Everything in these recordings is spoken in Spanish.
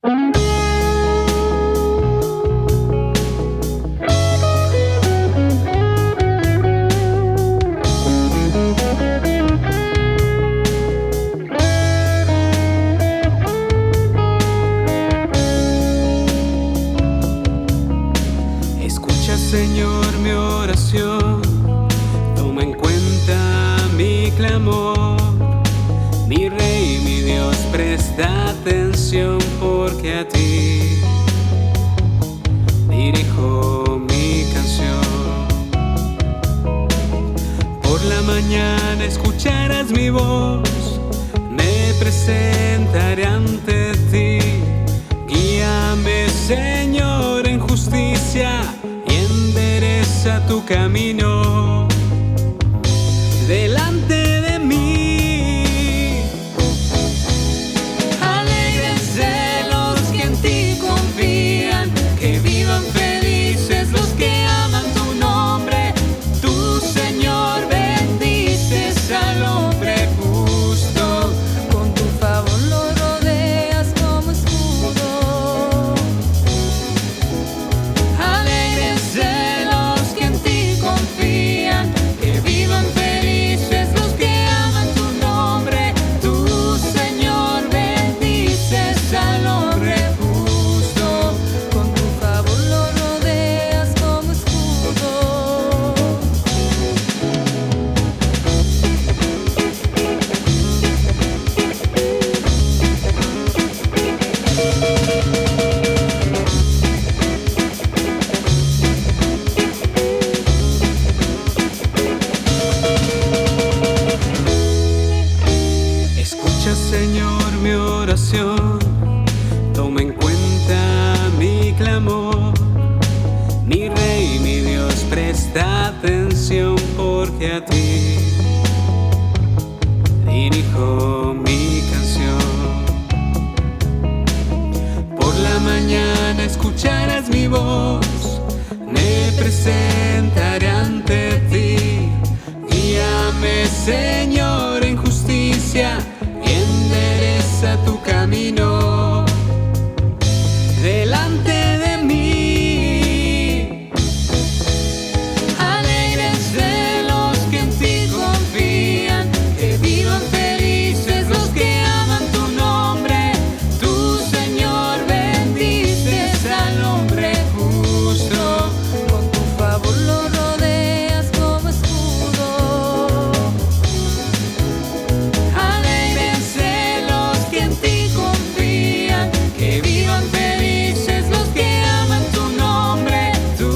Escucha, Señor, mi oración, toma en cuenta mi clamor. Mi Rey, mi Dios, presta atención, porque a ti dirijo mi canción. Por la mañana escucharás mi voz, me presentaré ante ti. Guíame, Señor, en justicia y endereza tu camino delante de mí. Alegrense los que en ti confían, que vivan felices los que aman tu nombre. Tú, Señor, bendices al hombre justo, Con tu favor lo rodeas como escudo. Alégrense los que en ti confían, que vivan felices los que aman tu nombre. Tú, Señor, bendices al hombre justo. Con tu favor lo rodeas como escudo. Escucha, Señor, mi oración, toma en cuenta mi clamor. Mi Rey, mi Dios, presta atención, porque a ti dirijo mi canción. Por la mañana escucharás mi voz, me presentaré ante ti. Guíame, Señor, en justicia y endereza tu camino delante de mí. Alégrense los que en ti confían, que vivan felices los que aman tu nombre. Tú, Señor, bendices al hombre justo. Con tu favor lo rodeas como escudo. Alégrense los que en ti confían, que vivan felices los que aman tu nombre. Tú,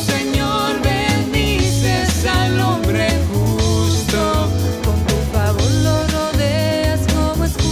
Señor, bendices al hombre justo. Con tu favor lo rodeas como escudo.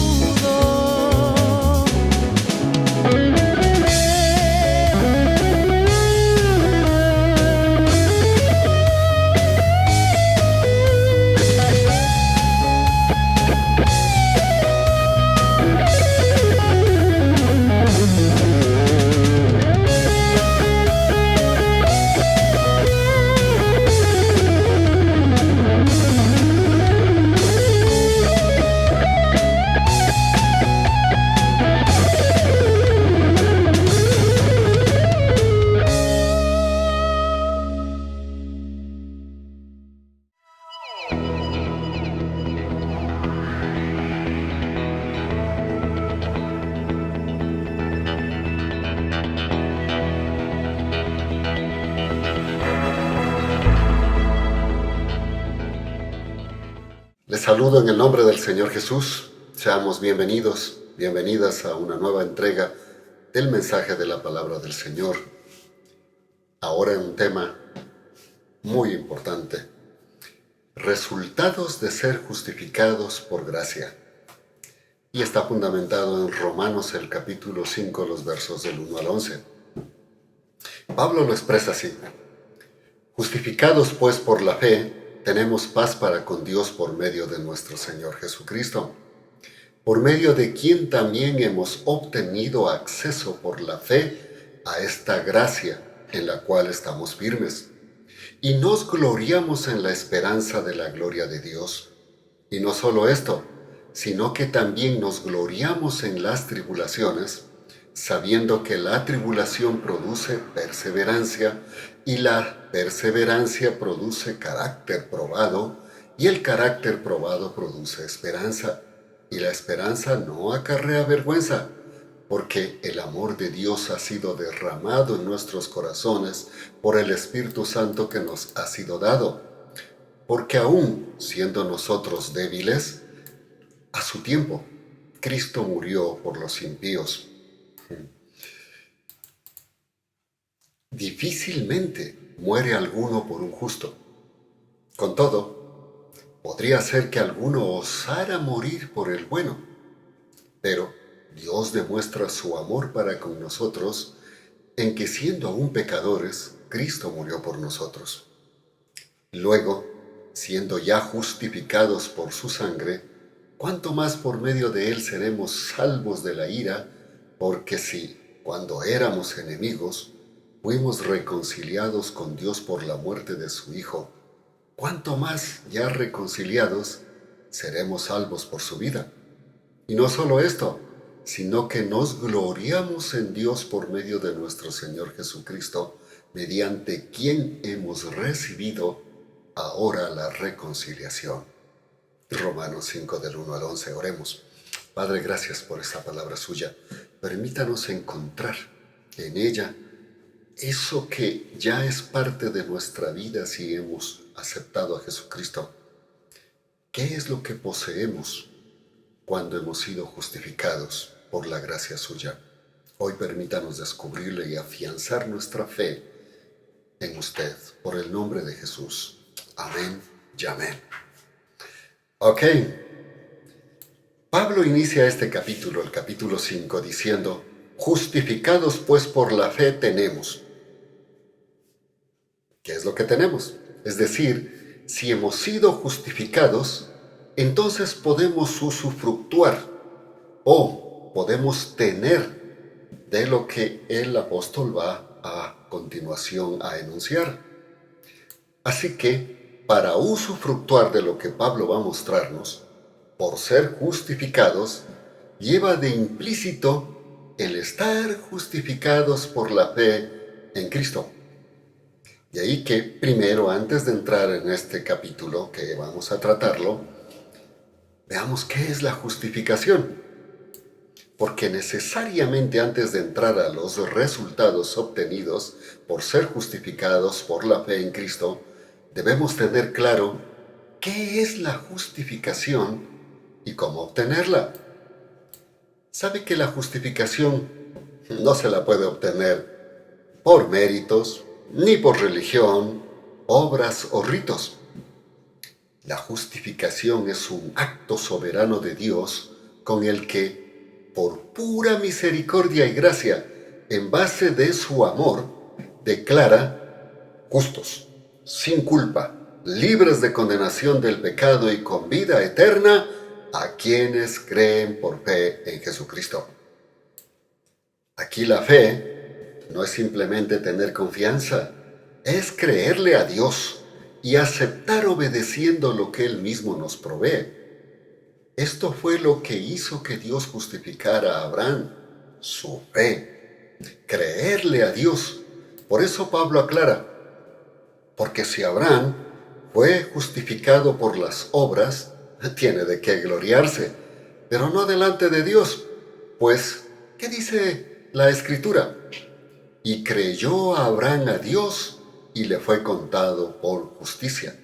Les saludo en el nombre del Señor Jesús. Seamos bienvenidos, bienvenidas a una nueva entrega del mensaje de la palabra del Señor. Ahora en un tema muy importante: resultados de ser justificados por gracia. Y está fundamentado en Romanos el capítulo 5, los versos del 1 al 11. Pablo lo expresa así: justificados pues por la fe, tenemos paz para con Dios por medio de nuestro Señor Jesucristo, por medio de quien también hemos obtenido acceso por la fe a esta gracia en la cual estamos firmes, y nos gloriamos en la esperanza de la gloria de Dios. Y no solo esto, sino que también nos gloriamos en las tribulaciones, sabiendo que la tribulación produce perseverancia, y la perseverancia produce carácter probado, y el carácter probado produce esperanza, y la esperanza no acarrea vergüenza, porque el amor de Dios ha sido derramado en nuestros corazones por el Espíritu Santo que nos ha sido dado. Porque aún siendo nosotros débiles, a su tiempo, Cristo murió por los impíos. Difícilmente muere alguno por un justo. Con todo, podría ser que alguno osara morir por el bueno, pero Dios demuestra su amor para con nosotros en que siendo aún pecadores, Cristo murió por nosotros. Luego, siendo ya justificados por su sangre, ¿cuánto más por medio de él seremos salvos de la ira? Porque si, cuando éramos enemigos, fuimos reconciliados con Dios por la muerte de su Hijo, ¿cuánto más, ya reconciliados, seremos salvos por su vida? Y no solo esto, sino que nos gloriamos en Dios por medio de nuestro Señor Jesucristo, mediante quien hemos recibido ahora la reconciliación. Romanos 5 del 1 al 11, oremos. Padre, gracias por esta palabra suya. Permítanos encontrar en ella eso que ya es parte de nuestra vida si hemos aceptado a Jesucristo. ¿Qué es lo que poseemos cuando hemos sido justificados por la gracia suya? Hoy permítanos descubrirle y afianzar nuestra fe en usted, por el nombre de Jesús. Amén y amén. Ok. Pablo inicia este capítulo, el capítulo 5, diciendo: justificados pues por la fe tenemos. ¿Qué es lo que tenemos? Es decir, si hemos sido justificados, entonces podemos usufructuar o podemos tener de lo que el apóstol va a continuación a enunciar. Así que, para usufructuar de lo que Pablo va a mostrarnos, por ser justificados, lleva de implícito el estar justificados por la fe en Cristo. De ahí que, primero, antes de entrar en este capítulo que vamos a tratarlo, veamos qué es la justificación. Porque necesariamente antes de entrar a los resultados obtenidos por ser justificados por la fe en Cristo, debemos tener claro qué es la justificación y cómo obtenerla. ¿Sabe que la justificación no se la puede obtener por méritos, ni por religión, obras o ritos? La justificación es un acto soberano de Dios con el que, por pura misericordia y gracia, en base de su amor, declara justos, sin culpa, libres de condenación del pecado y con vida eterna a quienes creen por fe en Jesucristo. Aquí la fe no es simplemente tener confianza, es creerle a Dios y aceptar obedeciendo lo que Él mismo nos provee. Esto fue lo que hizo que Dios justificara a Abraham, su fe, creerle a Dios. Por eso Pablo aclara, porque si Abraham fue justificado por las obras, tiene de qué gloriarse, pero no delante de Dios, pues, ¿qué dice la Escritura? Y creyó a Abraham a Dios y le fue contado por justicia.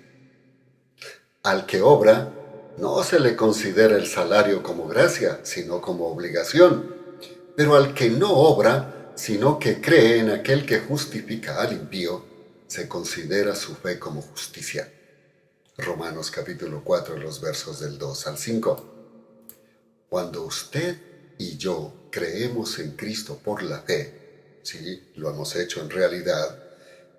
Al que obra, no se le considera el salario como gracia, sino como obligación. Pero al que no obra, sino que cree en aquel que justifica al impío, se considera su fe como justicia. Romanos capítulo 4, los versos del 2 al 5. Cuando usted y yo creemos en Cristo por la fe, sí, lo hemos hecho en realidad,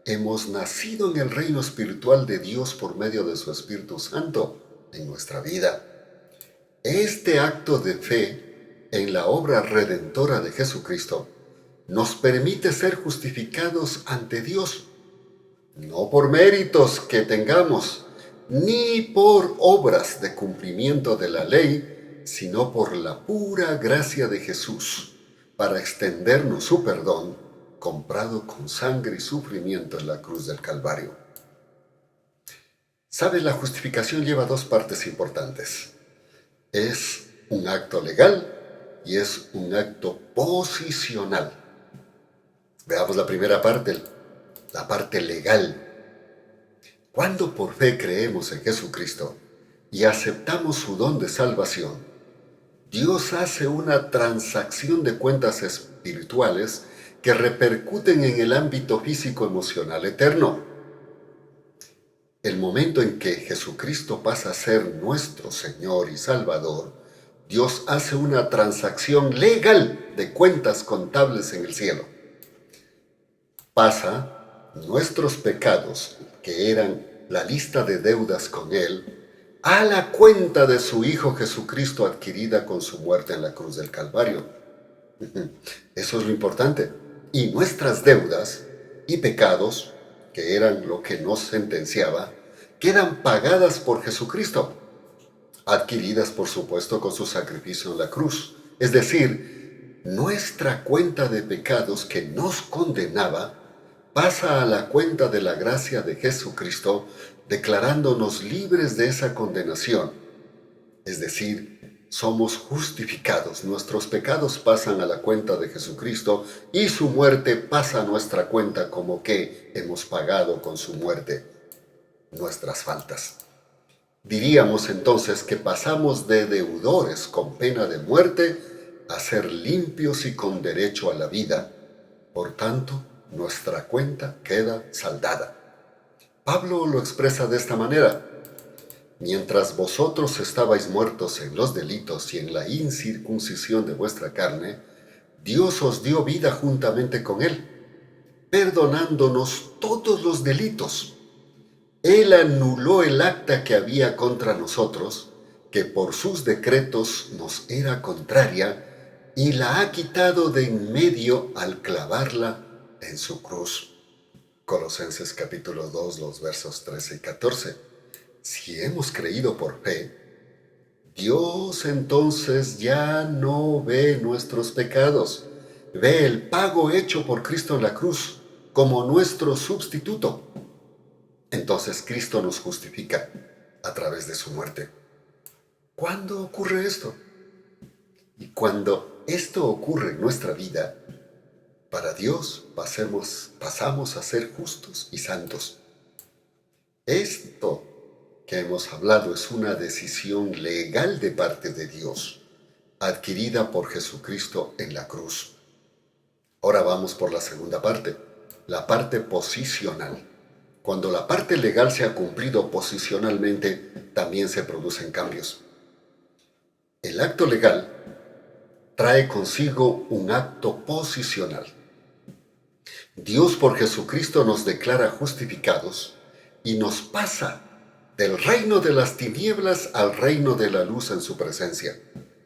hemos nacido en el reino espiritual de Dios por medio de su Espíritu Santo en nuestra vida. Este acto de fe en la obra redentora de Jesucristo nos permite ser justificados ante Dios, no por méritos que tengamos, ni por obras de cumplimiento de la ley, sino por la pura gracia de Jesús, para extendernos su perdón, comprado con sangre y sufrimiento en la cruz del Calvario. ¿Sabes? La justificación lleva dos partes importantes. Es un acto legal y es un acto posicional. Veamos la primera parte, la parte legal. Cuando por fe creemos en Jesucristo y aceptamos su don de salvación, Dios hace una transacción de cuentas espirituales que repercuten en el ámbito físico-emocional eterno. El momento en que Jesucristo pasa a ser nuestro Señor y Salvador, Dios hace una transacción legal de cuentas contables en el cielo. Pasa nuestros pecados, que eran la lista de deudas con Él, a la cuenta de su Hijo Jesucristo adquirida con su muerte en la cruz del Calvario. Eso es lo importante. Y nuestras deudas y pecados, que eran lo que nos sentenciaba, quedan pagadas por Jesucristo, adquiridas por supuesto con su sacrificio en la cruz. Es decir, nuestra cuenta de pecados que nos condenaba pasa a la cuenta de la gracia de Jesucristo, declarándonos libres de esa condenación. Es decir, somos justificados, nuestros pecados pasan a la cuenta de Jesucristo y su muerte pasa a nuestra cuenta, como que hemos pagado con su muerte nuestras faltas. Diríamos entonces que pasamos de deudores con pena de muerte a ser limpios y con derecho a la vida. Por tanto, nuestra cuenta queda saldada. Pablo lo expresa de esta manera: mientras vosotros estabais muertos en los delitos y en la incircuncisión de vuestra carne, Dios os dio vida juntamente con Él, perdonándonos todos los delitos. Él anuló el acta que había contra nosotros, que por sus decretos nos era contraria, y la ha quitado de en medio al clavarla en su cruz. Colosenses capítulo 2, los versos 13 y 14. Si hemos creído por fe, Dios entonces ya no ve nuestros pecados, ve el pago hecho por Cristo en la cruz como nuestro sustituto. Entonces Cristo nos justifica a través de su muerte. ¿Cuándo ocurre esto? Y cuando esto ocurre en nuestra vida, para Dios pasamos a ser justos y santos. Esto que hemos hablado es una decisión legal de parte de Dios, adquirida por Jesucristo en la cruz. Ahora vamos por la segunda parte, la parte posicional. Cuando la parte legal se ha cumplido posicionalmente, también se producen cambios. El acto legal trae consigo un acto posicional. Dios por Jesucristo nos declara justificados y nos pasa del reino de las tinieblas al reino de la luz en su presencia.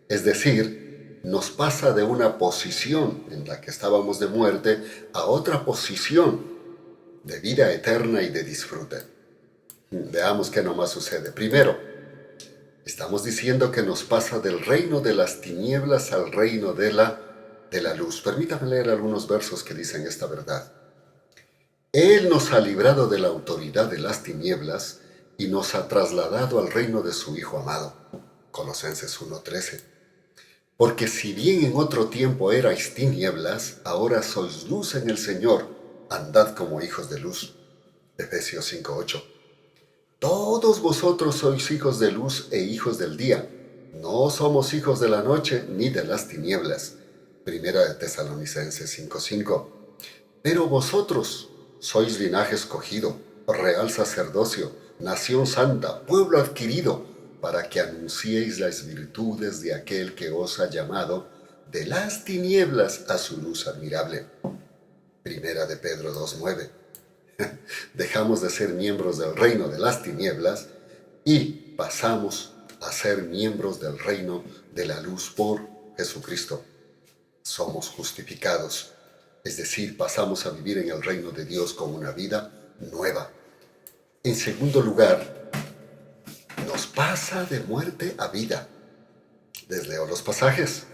Es decir, nos pasa de una posición en la que estábamos de muerte a otra posición de vida eterna y de disfrute. Veamos qué nomás sucede. Primero, estamos diciendo que nos pasa del reino de las tinieblas al reino de la luz. Permítame leer algunos versos que dicen esta verdad. Él nos ha librado de la autoridad de las tinieblas y nos ha trasladado al reino de su Hijo amado. Colosenses 1:13. Porque si bien en otro tiempo erais tinieblas, ahora sois luz en el Señor. Andad como hijos de luz. Efesios 5:8. Todos vosotros sois hijos de luz e hijos del día. No somos hijos de la noche ni de las tinieblas. Primera de Tesalonicenses 5:5. Pero vosotros sois linaje escogido, real sacerdocio, nación santa, pueblo adquirido, para que anunciéis las virtudes de aquel que os ha llamado de las tinieblas a su luz admirable. Primera de Pedro 2:9. Dejamos de ser miembros del reino de las tinieblas y pasamos a ser miembros del reino de la luz por Jesucristo. Somos justificados, es decir, pasamos a vivir en el reino de Dios con una vida nueva. En segundo lugar, nos pasa de muerte a vida. Les leo los pasajes.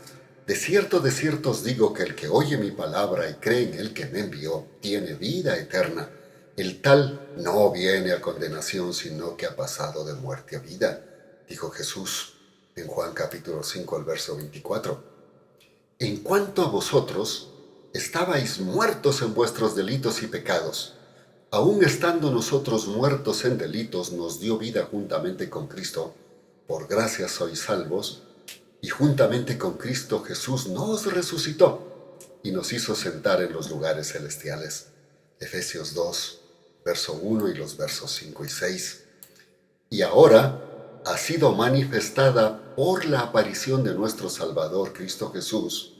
de cierto os digo que el que oye mi palabra y cree en el que me envió, tiene vida eterna. El tal no viene a condenación, sino que ha pasado de muerte a vida, dijo Jesús en Juan capítulo 5, al verso 24. En cuanto a vosotros, estabais muertos en vuestros delitos y pecados. Aun estando nosotros muertos en delitos, nos dio vida juntamente con Cristo. Por gracia sois salvos, y juntamente con Cristo Jesús nos resucitó y nos hizo sentar en los lugares celestiales. Efesios 2, verso 1 y los versos 5 y 6. Y ahora ha sido manifestada por la aparición de nuestro Salvador Cristo Jesús.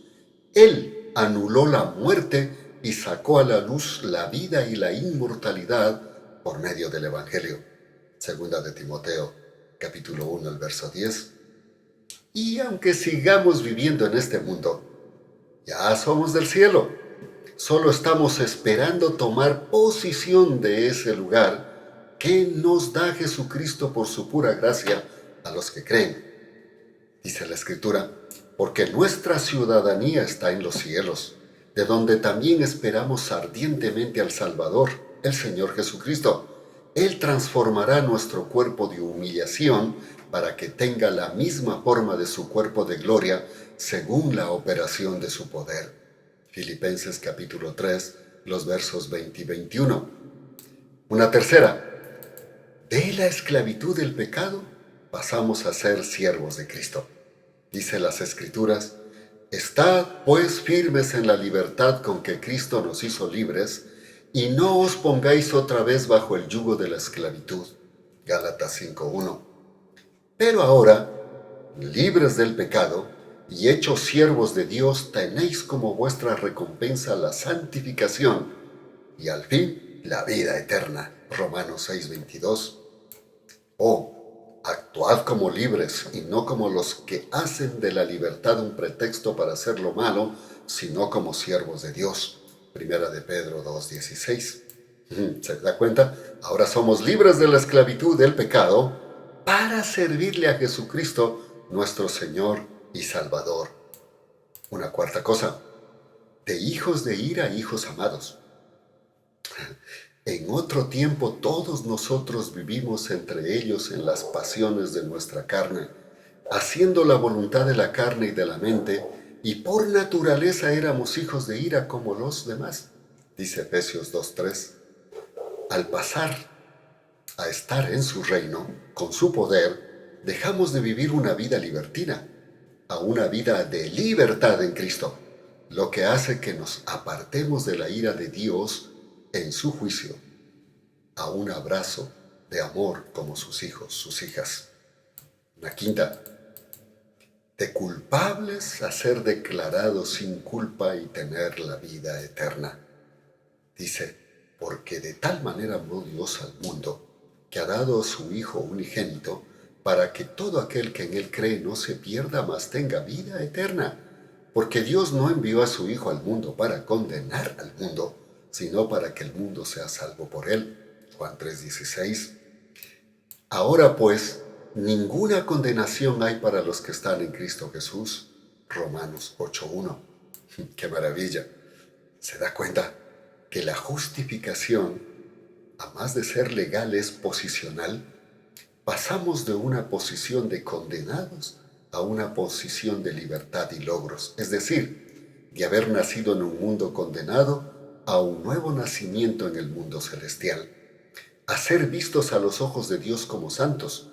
Él anuló la muerte y sacó a la luz la vida y la inmortalidad por medio del Evangelio. Segunda de Timoteo, capítulo 1, el verso 10. Y aunque sigamos viviendo en este mundo, ya somos del cielo. Solo estamos esperando tomar posesión de ese lugar que nos da Jesucristo por su pura gracia a los que creen. Dice la Escritura, porque nuestra ciudadanía está en los cielos, de donde también esperamos ardientemente al Salvador, el Señor Jesucristo. Él transformará nuestro cuerpo de humillación para que tenga la misma forma de su cuerpo de gloria, según la operación de su poder. Filipenses capítulo 3, los versos 20 y 21. Una tercera. De la esclavitud del pecado pasamos a ser siervos de Cristo. Dice las Escrituras, estad pues firmes en la libertad con que Cristo nos hizo libres, y no os pongáis otra vez bajo el yugo de la esclavitud. Gálatas 5:1. Pero ahora, libres del pecado y hechos siervos de Dios, tenéis como vuestra recompensa la santificación y al fin la vida eterna. Romanos 6:22. Actuad como libres y no como los que hacen de la libertad un pretexto para hacer lo malo, sino como siervos de Dios. Primera de Pedro 2:16. ¿Se da cuenta? Ahora somos libres de la esclavitud del pecado para servirle a Jesucristo, nuestro Señor y Salvador. Una cuarta cosa, de hijos de ira a hijos amados. En otro tiempo todos nosotros vivimos entre ellos en las pasiones de nuestra carne, haciendo la voluntad de la carne y de la mente, y por naturaleza éramos hijos de ira como los demás, dice Efesios 2:3. Al pasar a estar en su reino, con su poder, dejamos de vivir una vida libertina a una vida de libertad en Cristo, lo que hace que nos apartemos de la ira de Dios en su juicio, a un abrazo de amor como sus hijos, sus hijas. La quinta, de culpables a ser declarados sin culpa y tener la vida eterna. Dice, porque de tal manera amó Dios al mundo, que ha dado a su Hijo unigénito, para que todo aquel que en él cree no se pierda, mas tenga vida eterna. Porque Dios no envió a su Hijo al mundo para condenar al mundo, sino para que el mundo sea salvo por él. Juan 3:16. Ahora pues, ninguna condenación hay para los que están en Cristo Jesús. Romanos 8:1. ¡Qué maravilla! ¿Se da cuenta que la justificación, a más de ser legal, es posicional? Pasamos de una posición de condenados a una posición de libertad y logros, es decir, de haber nacido en un mundo condenado a un nuevo nacimiento en el mundo celestial, a ser vistos a los ojos de Dios como santos,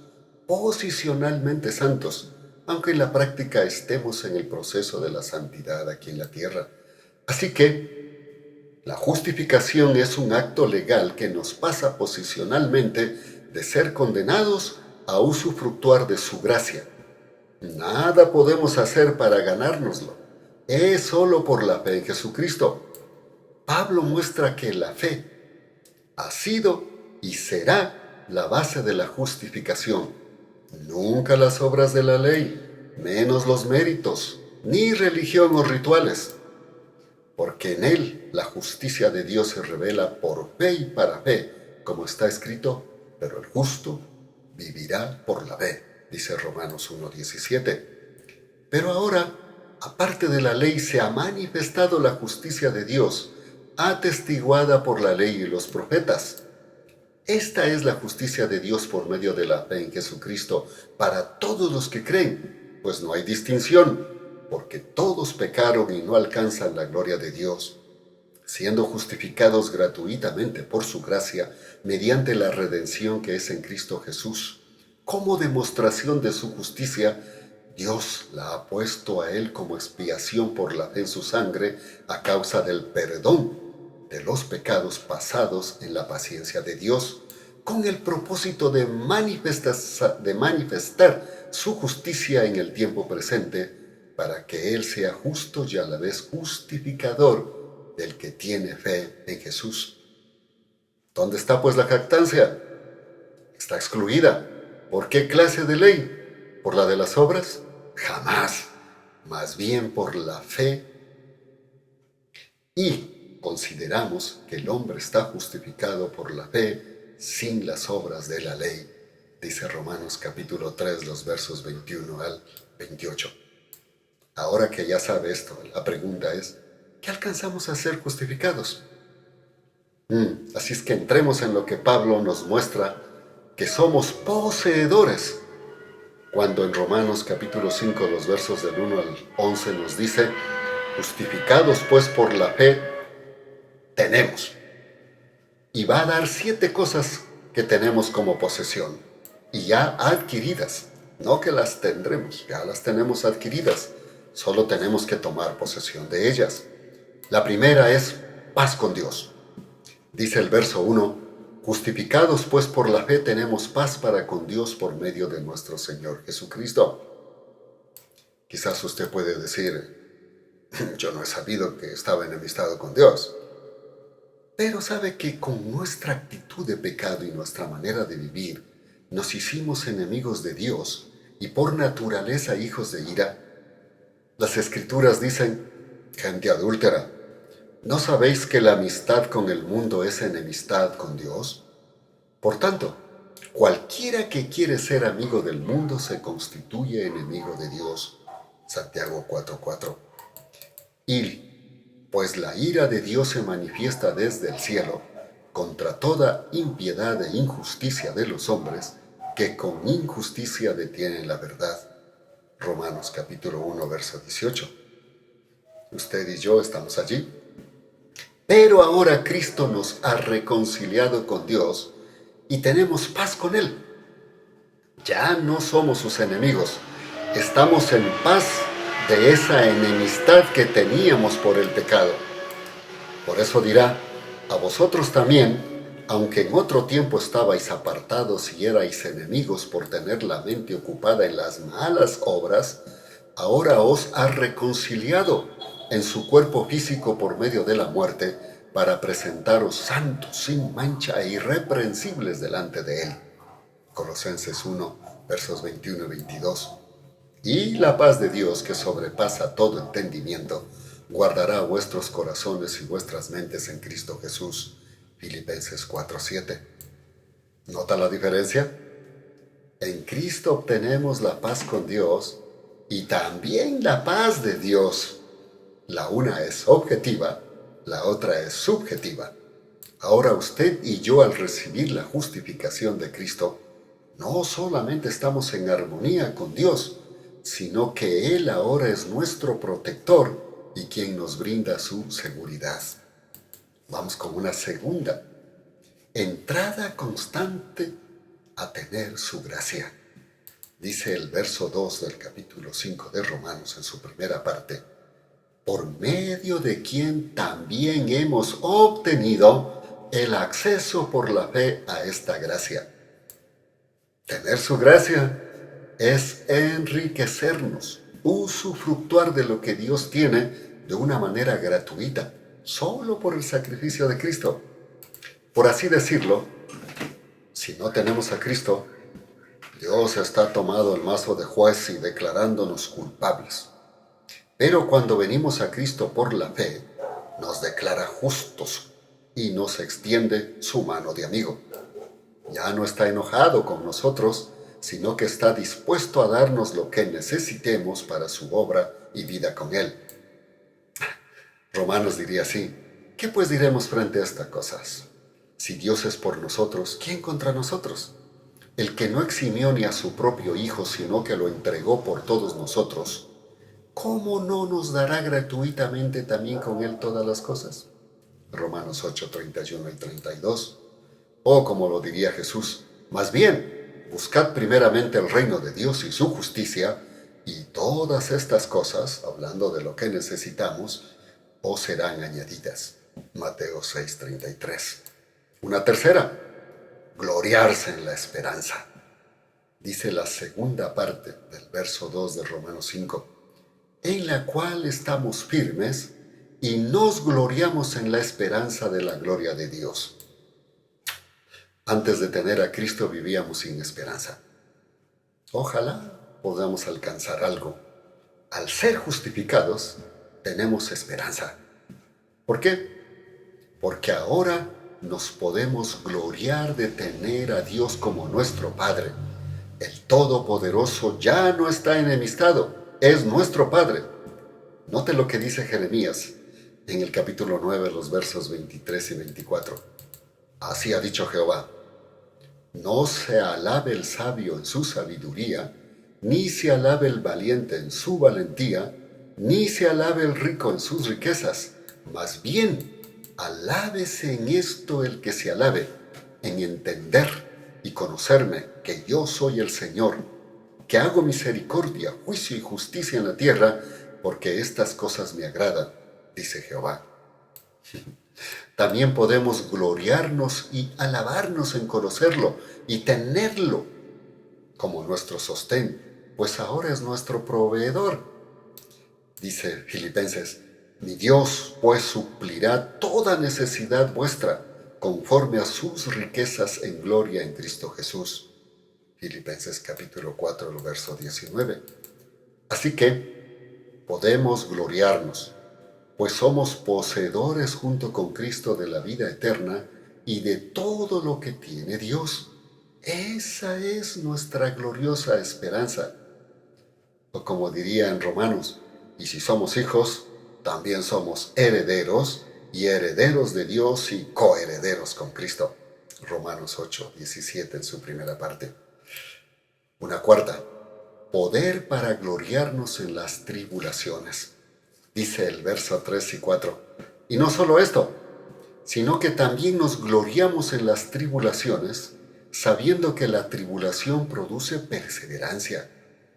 posicionalmente santos, aunque en la práctica estemos en el proceso de la santidad aquí en la tierra. Así que la justificación es un acto legal que nos pasa posicionalmente de ser condenados a usufructuar de su gracia. Nada podemos hacer para ganárnoslo. Es solo por la fe en Jesucristo. Pablo muestra que la fe ha sido y será la base de la justificación. Nunca las obras de la ley, menos los méritos, ni religión o rituales. Porque en él la justicia de Dios se revela por fe y para fe, como está escrito, pero el justo vivirá por la fe, dice Romanos 1:17. Pero ahora aparte de la ley, se ha manifestado la justicia de Dios, atestiguada por la ley y los profetas. Esta es la justicia de Dios por medio de la fe en Jesucristo para todos los que creen, pues no hay distinción, porque todos pecaron y no alcanzan la gloria de Dios, siendo justificados gratuitamente por su gracia mediante la redención que es en Cristo Jesús. Como demostración de su justicia, Dios la ha puesto a él como expiación por la fe en su sangre a causa del perdón de los pecados pasados en la paciencia de Dios, con el propósito de manifestar su justicia en el tiempo presente, para que Él sea justo y a la vez justificador del que tiene fe en Jesús. ¿Dónde está pues la jactancia? Está excluida. ¿Por qué clase de ley? ¿Por la de las obras? Jamás. Más bien por la fe. Y consideramos que el hombre está justificado por la fe sin las obras de la ley, dice Romanos capítulo 3, los versos 21 al 28. Ahora que ya sabe esto, la pregunta es, ¿qué alcanzamos a ser justificados? Así es que entremos en lo que Pablo nos muestra, que somos poseedores, cuando en Romanos capítulo 5, los versos del 1 al 11 nos dice, justificados pues por la fe, tenemos. Y va a dar 7 cosas que tenemos como posesión, y ya adquiridas, no que las tendremos, ya las tenemos adquiridas, solo tenemos que tomar posesión de ellas. La primera es paz con Dios. Dice el verso 1, justificados pues por la fe tenemos paz para con Dios por medio de nuestro Señor Jesucristo. Quizás usted puede decir, yo no he sabido que estaba enemistado con Dios. Pero sabe que con nuestra actitud de pecado y nuestra manera de vivir, nos hicimos enemigos de Dios y por naturaleza hijos de ira. Las Escrituras dicen, gente adúltera, ¿no sabéis que la amistad con el mundo es enemistad con Dios? Por tanto, cualquiera que quiere ser amigo del mundo se constituye enemigo de Dios. Santiago 4:4. Y pues la ira de Dios se manifiesta desde el cielo contra toda impiedad e injusticia de los hombres que con injusticia detienen la verdad. Romanos capítulo 1, verso 18. Usted y yo estamos allí. Pero ahora Cristo nos ha reconciliado con Dios y tenemos paz con Él. Ya no somos sus enemigos. Estamos en paz de esa enemistad que teníamos por el pecado. Por eso dirá, a vosotros también, aunque en otro tiempo estabais apartados y erais enemigos por tener la mente ocupada en las malas obras, ahora os ha reconciliado en su cuerpo físico por medio de la muerte, para presentaros santos, sin mancha e irreprensibles delante de Él. Colosenses 1, versos 21 y 22. Y la paz de Dios, que sobrepasa todo entendimiento, guardará vuestros corazones y vuestras mentes en Cristo Jesús. Filipenses 4:7. ¿Nota la diferencia? En Cristo obtenemos la paz con Dios y también la paz de Dios. La una es objetiva, la otra es subjetiva. Ahora usted y yo, al recibir la justificación de Cristo, no solamente estamos en armonía con Dios, sino que Él ahora es nuestro protector y quien nos brinda su seguridad. Vamos con una segunda. Entrada constante a tener su gracia. Dice el verso 2 del capítulo 5 de Romanos en su primera parte, por medio de quien también hemos obtenido el acceso por la fe a esta gracia. Tener su gracia es enriquecernos, usufructuar de lo que Dios tiene de una manera gratuita, solo por el sacrificio de Cristo. Por así decirlo, si no tenemos a Cristo, Dios está tomado el mazo de juez y declarándonos culpables. Pero cuando venimos a Cristo por la fe, nos declara justos y nos extiende su mano de amigo. Ya no está enojado con nosotros, sino que está dispuesto a darnos lo que necesitemos para su obra y vida con Él. Romanos diría así: ¿qué pues diremos frente a estas cosas? Si Dios es por nosotros, ¿quién contra nosotros? El que no eximió ni a su propio Hijo, sino que lo entregó por todos nosotros, ¿cómo no nos dará gratuitamente también con Él todas las cosas? Romanos 8, 31 y 32. O como lo diría Jesús: más bien, buscad primeramente el reino de Dios y su justicia, y todas estas cosas, hablando de lo que necesitamos, os serán añadidas. Mateo 6, 33. Una tercera: gloriarse en la esperanza. Dice la segunda parte del verso 2 de Romanos 5, en la cual estamos firmes y nos gloriamos en la esperanza de la gloria de Dios. Antes de tener a Cristo vivíamos sin esperanza. Ojalá podamos alcanzar algo. Al ser justificados, tenemos esperanza. ¿Por qué? Porque ahora nos podemos gloriar de tener a Dios como nuestro Padre. El Todopoderoso ya no está enemistado, es nuestro Padre. Note lo que dice Jeremías en el capítulo 9, los versos 23 y 24. Así ha dicho Jehová: no se alabe el sabio en su sabiduría, ni se alabe el valiente en su valentía, ni se alabe el rico en sus riquezas, más bien alábese en esto el que se alabe, en entender y conocerme que yo soy el Señor, que hago misericordia, juicio y justicia en la tierra, porque estas cosas me agradan, dice Jehová. También podemos gloriarnos y alabarnos en conocerlo y tenerlo como nuestro sostén, pues ahora es nuestro proveedor. Dice Filipenses: mi Dios pues suplirá toda necesidad vuestra, conforme a sus riquezas en gloria en Cristo Jesús. Filipenses capítulo 4, el verso 19. Así que podemos gloriarnos, pues somos poseedores junto con Cristo de la vida eterna y de todo lo que tiene Dios. Esa es nuestra gloriosa esperanza. O como diría en Romanos: y si somos hijos, también somos herederos, y herederos de Dios y coherederos con Cristo. Romanos 8, 17 en su primera parte. Una cuarta: poder para gloriarnos en las tribulaciones. Dice el verso 3 y 4. Y no solo esto, sino que también nos gloriamos en las tribulaciones, sabiendo que la tribulación produce perseverancia,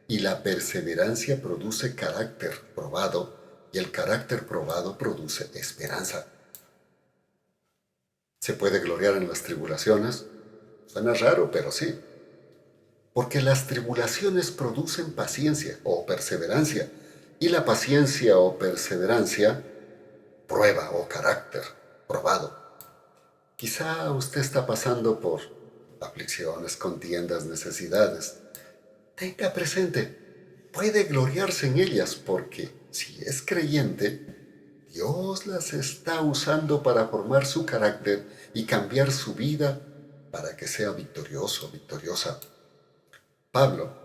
y la perseverancia produce carácter probado, y el carácter probado produce esperanza. ¿Se puede gloriar en las tribulaciones? Suena raro, pero sí. Porque las tribulaciones producen paciencia o perseverancia, y la paciencia o perseverancia, prueba o carácter probado. Quizá usted está pasando por aflicciones, contiendas, necesidades. Tenga presente, puede gloriarse en ellas porque, si es creyente, Dios las está usando para formar su carácter y cambiar su vida para que sea victorioso, victoriosa. Pablo,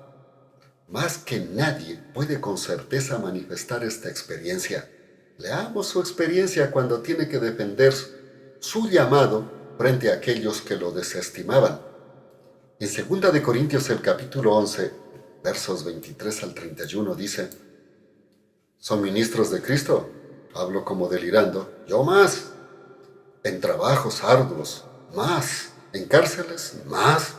más que nadie, puede con certeza manifestar esta experiencia. Leamos su experiencia cuando tiene que defender su llamado frente a aquellos que lo desestimaban. En 2 de Corintios, el capítulo 11, versos 23 al 31, dice: ¿son ministros de Cristo? Hablo como delirando. Yo más. En trabajos arduos, más. En cárceles, más.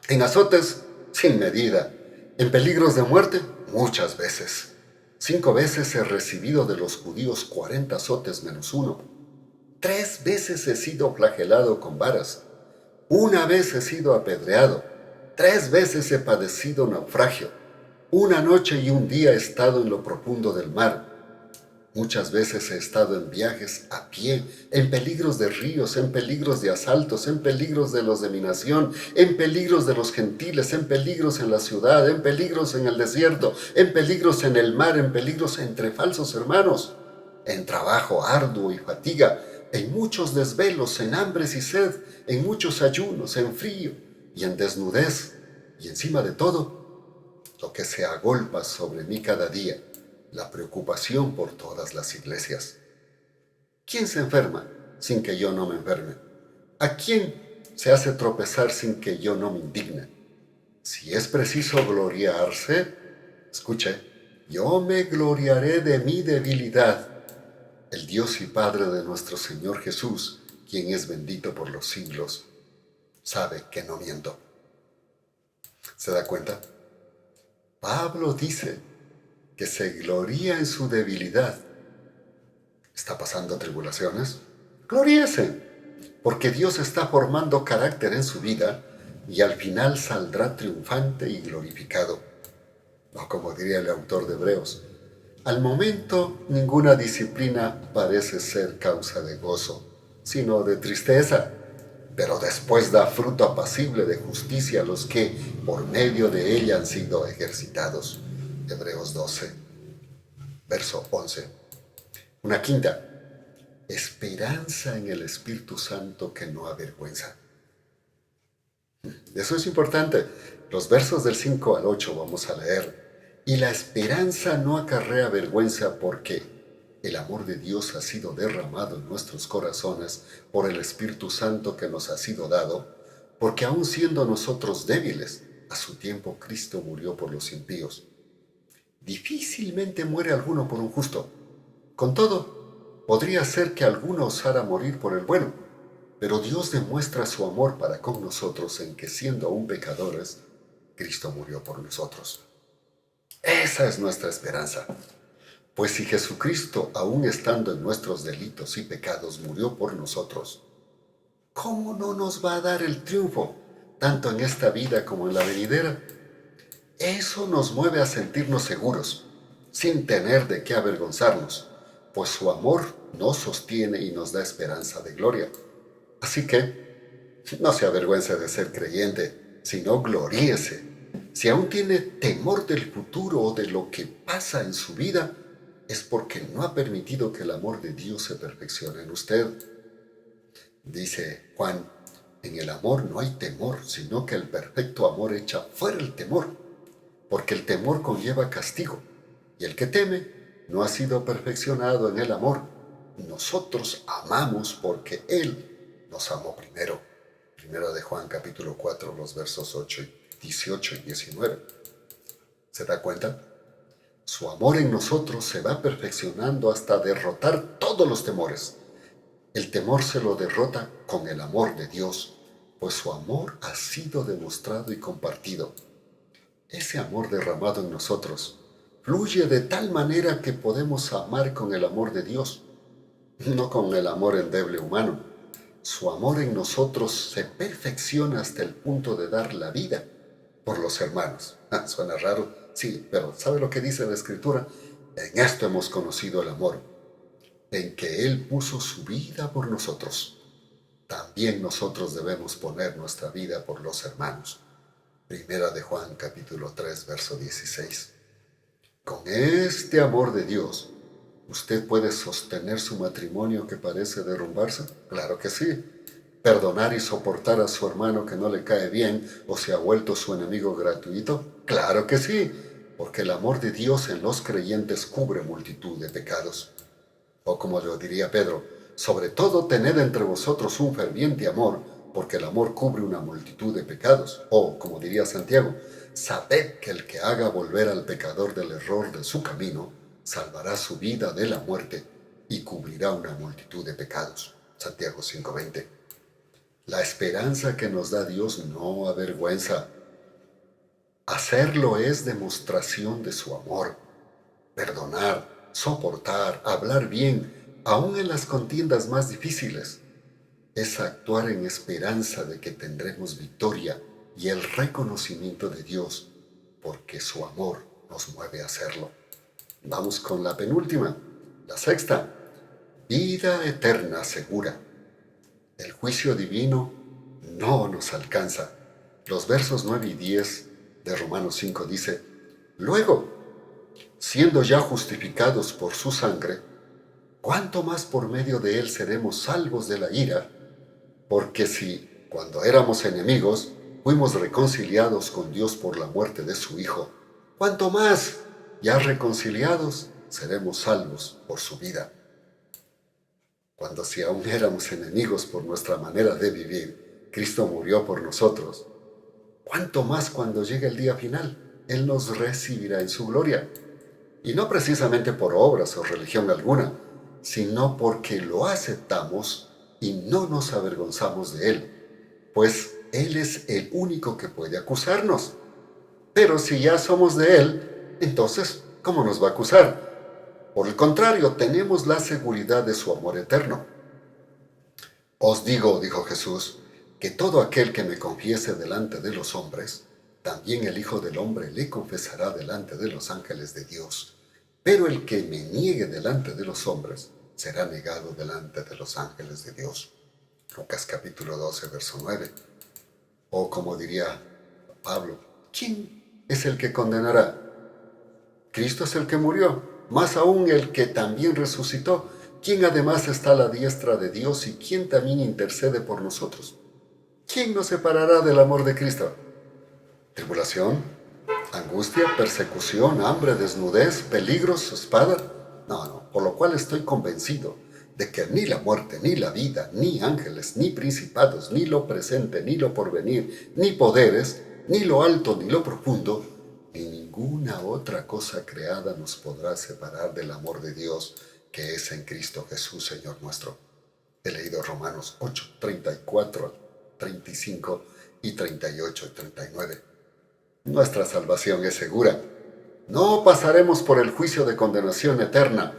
En azotes, sin medida. En peligros de muerte, muchas veces. 5 veces he recibido de los judíos 40 azotes menos 1. 3 veces he sido flagelado con varas. 1 vez he sido apedreado. 3 veces he padecido naufragio. 1 noche y 1 día he estado en lo profundo del mar. Muchas veces he estado en viajes a pie, en peligros de ríos, en peligros de asaltos, en peligros de los de mi nación, en peligros de los gentiles, en peligros en la ciudad, en peligros en el desierto, en peligros en el mar, en peligros entre falsos hermanos, en trabajo arduo y fatiga, en muchos desvelos, en hambres y sed, en muchos ayunos, en frío y en desnudez, y encima de todo, lo que se agolpa sobre mí cada día, la preocupación por todas las iglesias. ¿Quién se enferma sin que yo no me enferme? ¿A quién se hace tropezar sin que yo no me indigne? Si es preciso gloriarse, escuche, yo me gloriaré de mi debilidad. El Dios y Padre de nuestro Señor Jesús, quien es bendito por los siglos, sabe que no miento. ¿Se da cuenta? Pablo dice que se gloría en su debilidad. ¿Está pasando tribulaciones? Gloríese, porque Dios está formando carácter en su vida y al final saldrá triunfante y glorificado. O como diría el autor de Hebreos, al momento ninguna disciplina parece ser causa de gozo, sino de tristeza, pero después da fruto apacible de justicia a los que por medio de ella han sido ejercitados. Hebreos 12, verso 11. Una quinta, esperanza en el Espíritu Santo que no avergüenza. Eso es importante. Los versos del 5 al 8 vamos a leer. Y la esperanza no acarrea vergüenza porque el amor de Dios ha sido derramado en nuestros corazones por el Espíritu Santo que nos ha sido dado, porque aun siendo nosotros débiles, a su tiempo Cristo murió por los impíos. Difícilmente muere alguno por un justo. Con todo, podría ser que alguno osara morir por el bueno, pero Dios demuestra su amor para con nosotros en que siendo aún pecadores, Cristo murió por nosotros. Esa es nuestra esperanza. Pues si Jesucristo, aún estando en nuestros delitos y pecados, murió por nosotros, ¿cómo no nos va a dar el triunfo, tanto en esta vida como en la venidera? Eso nos mueve a sentirnos seguros, sin tener de qué avergonzarnos, pues su amor nos sostiene y nos da esperanza de gloria. Así que, no se avergüence de ser creyente, sino gloríese. Si aún tiene temor del futuro o de lo que pasa en su vida, es porque no ha permitido que el amor de Dios se perfeccione en usted. Dice Juan, en el amor no hay temor, sino que el perfecto amor echa fuera el temor, porque el temor conlleva castigo, y el que teme no ha sido perfeccionado en el amor. Nosotros amamos porque Él nos amó primero. Primero de Juan capítulo 4, los versos 18 y 19. ¿Se da cuenta? Su amor en nosotros se va perfeccionando hasta derrotar todos los temores. El temor se lo derrota con el amor de Dios, pues su amor ha sido demostrado y compartido. Ese amor derramado en nosotros fluye de tal manera que podemos amar con el amor de Dios, no con el amor endeble humano. Su amor en nosotros se perfecciona hasta el punto de dar la vida por los hermanos. Suena raro, sí, pero ¿sabe lo que dice la Escritura? En esto hemos conocido el amor, en que Él puso su vida por nosotros. También nosotros debemos poner nuestra vida por los hermanos. Primera de Juan capítulo 3, verso 16. Con este amor de Dios, ¿usted puede sostener su matrimonio que parece derrumbarse? Claro que sí. ¿Perdonar y soportar a su hermano que no le cae bien o se ha vuelto su enemigo gratuito? Claro que sí, porque el amor de Dios en los creyentes cubre multitud de pecados. O como lo diría Pedro, sobre todo tened entre vosotros un ferviente amor, porque el amor cubre una multitud de pecados. O como diría Santiago, sabed que el que haga volver al pecador del error de su camino, salvará su vida de la muerte y cubrirá una multitud de pecados. Santiago 5:20. La esperanza que nos da Dios no avergüenza. Hacerlo es demostración de su amor. Perdonar, soportar, hablar bien, aun en las contiendas más difíciles, es actuar en esperanza de que tendremos victoria y el reconocimiento de Dios, porque su amor nos mueve a hacerlo. Vamos con la penúltima, la sexta. Vida eterna segura. El juicio divino no nos alcanza. Los versos 9 y 10 de Romanos 5 dice, luego, siendo ya justificados por su sangre, ¿cuánto más por medio de él seremos salvos de la ira? Porque si, cuando éramos enemigos, fuimos reconciliados con Dios por la muerte de su Hijo, ¿cuánto más, ya reconciliados, seremos salvos por su vida. Cuando si aún éramos enemigos por nuestra manera de vivir, Cristo murió por nosotros. ¿Cuánto más cuando llegue el día final? Él nos recibirá en su gloria. Y no precisamente por obras o religión alguna, sino porque lo aceptamos y no nos avergonzamos de Él, pues Él es el único que puede acusarnos. Pero si ya somos de Él, entonces, ¿cómo nos va a acusar? Por el contrario, tenemos la seguridad de su amor eterno. Os digo, dijo Jesús, que todo aquel que me confiese delante de los hombres, también el Hijo del Hombre le confesará delante de los ángeles de Dios. Pero el que me niegue delante de los hombres, será negado delante de los ángeles de Dios. Lucas capítulo 12, verso 9. O como diría Pablo, ¿quién es el que condenará? Cristo es el que murió, más aún el que también resucitó, quien además está a la diestra de Dios y quien también intercede por nosotros. ¿Quién nos separará del amor de Cristo? ¿Tribulación? ¿Angustia? ¿Persecución? ¿Hambre? ¿Desnudez? ¿Peligros? ¿Espada? No, por lo cual estoy convencido de que ni la muerte, ni la vida, ni ángeles, ni principados, ni lo presente, ni lo porvenir, ni poderes, ni lo alto, ni lo profundo, ni ninguna otra cosa creada nos podrá separar del amor de Dios que es en Cristo Jesús, Señor nuestro. He leído Romanos 8, 34, 35 y 38 y 39. Nuestra salvación es segura. No pasaremos por el juicio de condenación eterna,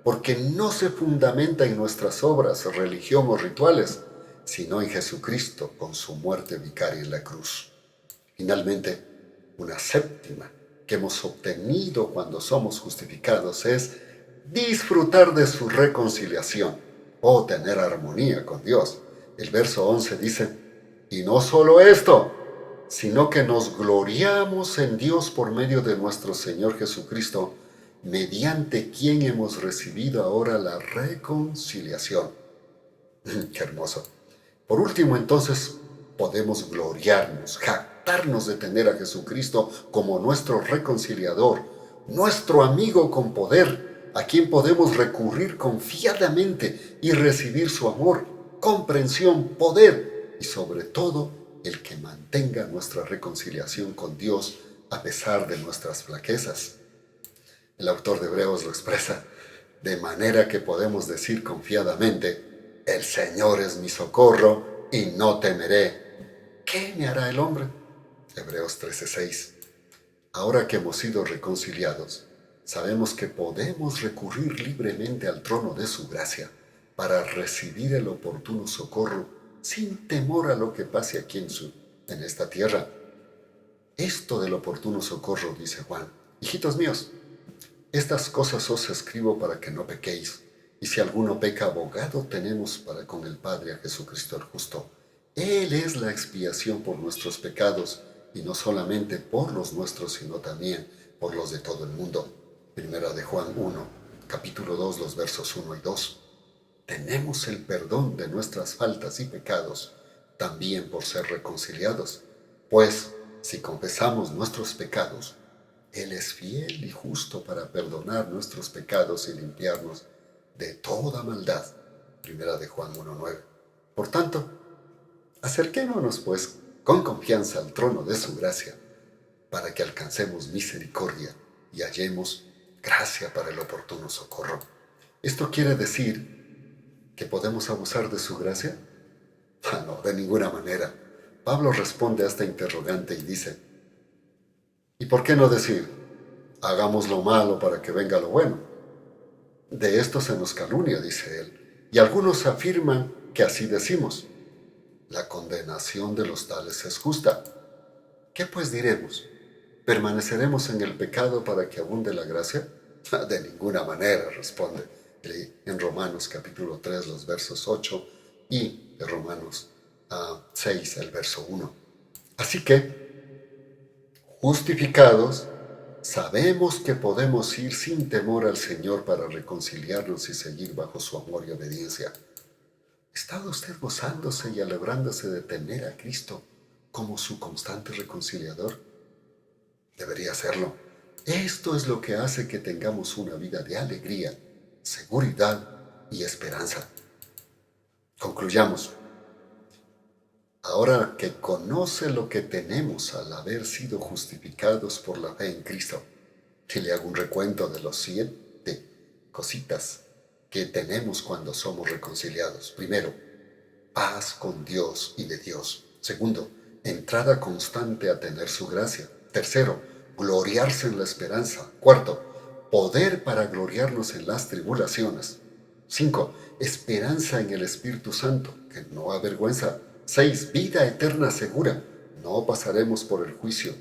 porque no se fundamenta en nuestras obras, religión o rituales, sino en Jesucristo con su muerte vicaria en la cruz. Finalmente, una séptima que hemos obtenido cuando somos justificados es disfrutar de su reconciliación o tener armonía con Dios. El verso 11 dice, y no solo esto, sino que nos gloriamos en Dios por medio de nuestro Señor Jesucristo, mediante quien hemos recibido ahora la reconciliación. ¡Qué hermoso! Por último, entonces, podemos gloriarnos, jactarnos de tener a Jesucristo como nuestro reconciliador, nuestro amigo con poder, a quien podemos recurrir confiadamente y recibir su amor, comprensión, poder y sobre todo el que mantenga nuestra reconciliación con Dios a pesar de nuestras flaquezas. El autor de Hebreos lo expresa de manera que podemos decir confiadamente, el Señor es mi socorro y no temeré. ¿Qué me hará el hombre? Hebreos 13:6. Ahora que hemos sido reconciliados, sabemos que podemos recurrir libremente al trono de su gracia para recibir el oportuno socorro sin temor a lo que pase aquí en esta tierra. Esto del oportuno socorro, dice Juan, hijitos míos, estas cosas os escribo para que no pequéis, y si alguno peca, abogado tenemos para con el Padre a Jesucristo el justo. Él es la expiación por nuestros pecados, y no solamente por los nuestros, sino también por los de todo el mundo. Primera de Juan 1, capítulo 2, los versos 1 y 2. Tenemos el perdón de nuestras faltas y pecados, también por ser reconciliados. Pues, si confesamos nuestros pecados, Él es fiel y justo para perdonar nuestros pecados y limpiarnos de toda maldad. Primera de Juan 1:9. Por tanto, acerquémonos pues con confianza al trono de su gracia, para que alcancemos misericordia y hallemos gracia para el oportuno socorro. ¿Esto quiere decir que podemos abusar de su gracia? No, de ninguna manera. Pablo responde a esta interrogante y dice, ¿y por qué no decir, hagamos lo malo para que venga lo bueno? De esto se nos calumnia, dice él, y algunos afirman que así decimos. La condenación de los tales es justa. ¿Qué pues diremos? ¿Permaneceremos en el pecado para que abunde la gracia? De ninguna manera, responde en Romanos capítulo 3, los versos 8 y de Romanos 6, el verso 1. Así que, justificados, sabemos que podemos ir sin temor al Señor para reconciliarnos y seguir bajo su amor y obediencia. ¿Está usted gozándose y alegrándose de tener a Cristo como su constante reconciliador? Debería hacerlo. Esto es lo que hace que tengamos una vida de alegría, seguridad y esperanza. Concluyamos. Ahora que conoce lo que tenemos al haber sido justificados por la fe en Cristo, que le hago un recuento de los 7 cositas que tenemos cuando somos reconciliados. Primero, paz con Dios y de Dios. Segundo, entrada constante a tener su gracia. Tercero, gloriarse en la esperanza. Cuarto, poder para gloriarnos en las tribulaciones. 5, esperanza en el Espíritu Santo, que no avergüenza. 6, vida eterna segura, no pasaremos por el juicio.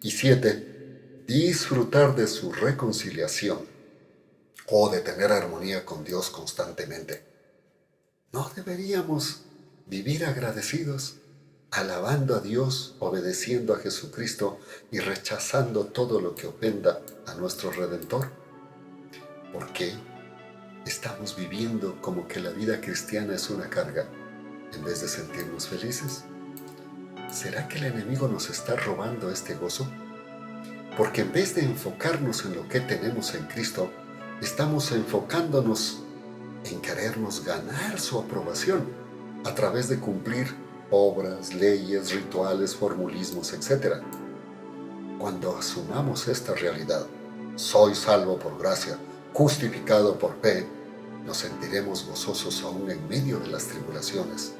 Y 7, disfrutar de su reconciliación o de tener armonía con Dios constantemente. ¿No deberíamos vivir agradecidos, alabando a Dios, obedeciendo a Jesucristo y rechazando todo lo que ofenda a nuestro Redentor? ¿Por qué estamos viviendo como que la vida cristiana es una carga en vez de sentirnos felices? ¿Será que el enemigo nos está robando este gozo? Porque en vez de enfocarnos en lo que tenemos en Cristo, estamos enfocándonos en querernos ganar su aprobación a través de cumplir obras, leyes, rituales, formulismos, etc. Cuando asumamos esta realidad, soy salvo por gracia, justificado por fe, nos sentiremos gozosos aún en medio de las tribulaciones,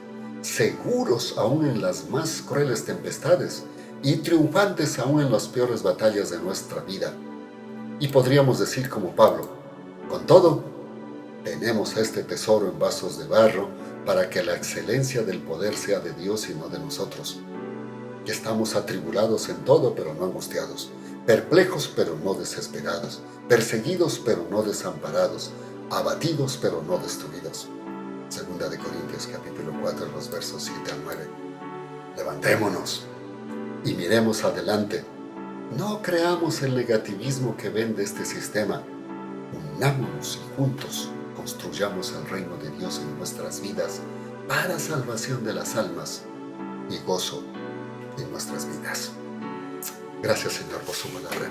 seguros aún en las más crueles tempestades y triunfantes aún en las peores batallas de nuestra vida. Y podríamos decir como Pablo, con todo, tenemos este tesoro en vasos de barro para que la excelencia del poder sea de Dios y no de nosotros. Que estamos atribulados en todo pero no angustiados, perplejos pero no desesperados, perseguidos pero no desamparados, abatidos pero no destruidos. Segunda de Corintios capítulo 4, los versos 7 al 9. Levantémonos y miremos adelante. No creamos el negativismo que vende este sistema. Unámonos y juntos construyamos el reino de Dios en nuestras vidas para salvación de las almas y gozo en nuestras vidas. Gracias, Señor, por su palabra.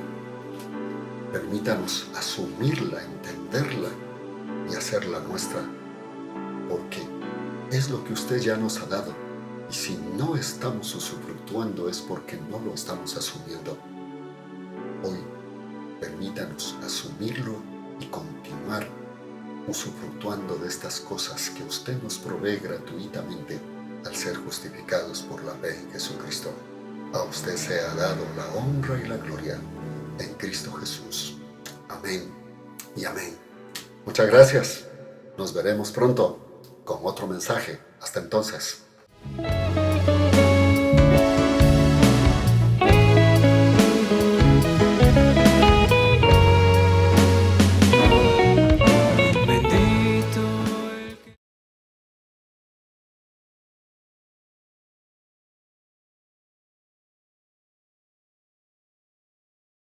Permítanos asumirla, entenderla y hacerla nuestra, porque es lo que usted ya nos ha dado, y si no estamos usufructuando es porque no lo estamos asumiendo. Hoy, permítanos asumirlo y continuar usufructuando de estas cosas que usted nos provee gratuitamente al ser justificados por la fe en Jesucristo. A usted sea dado la honra y la gloria en Cristo Jesús. Amén y amén. Muchas gracias. Nos veremos pronto con otro mensaje. Hasta entonces.